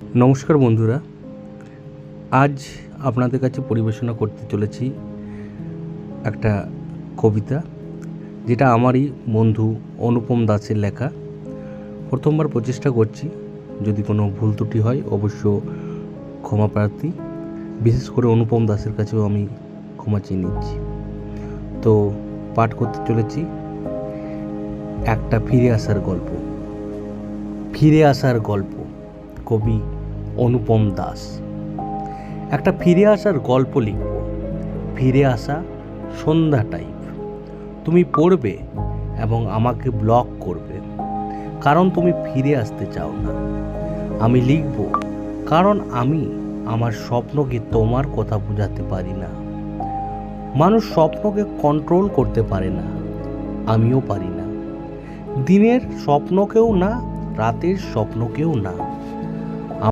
নমস্কার বন্ধুরা, আজ আপনাদের কাছে পরিবেশনা করতে চলেছি একটা কবিতা, যেটা আমারই বন্ধু অনুপম দাসের লেখা। প্রথমবার প্রচেষ্টা করছি, যদি কোনো ভুল ত্রুটি হয় অবশ্য ক্ষমা প্রার্থী। বিশেষ করে অনুপম দাসের কাছেও আমি ক্ষমা চেয়ে নিচ্ছি। তো পাঠ করতে চলেছি একটা ফিরে আসার গল্প। ফিরে আসার গল্প, কবি অনুপম দাস। একটা ফিরে আসার গল্প লিখব, ফিরে আসা সন্ধ্যা টাইপ। তুমি পড়বে এবং আমাকে ব্লক করবে, কারণ তুমি ফিরে আসতে চাও না। আমি লিখব কারণ আমি আমার স্বপ্নকে তোমার কথা বোঝাতে পারি না। মানুষ স্বপ্নকে কন্ট্রোল করতে পারে না, আমিও পারি না। দিনের স্বপ্নকেও না, রাতের স্বপ্নকেও না।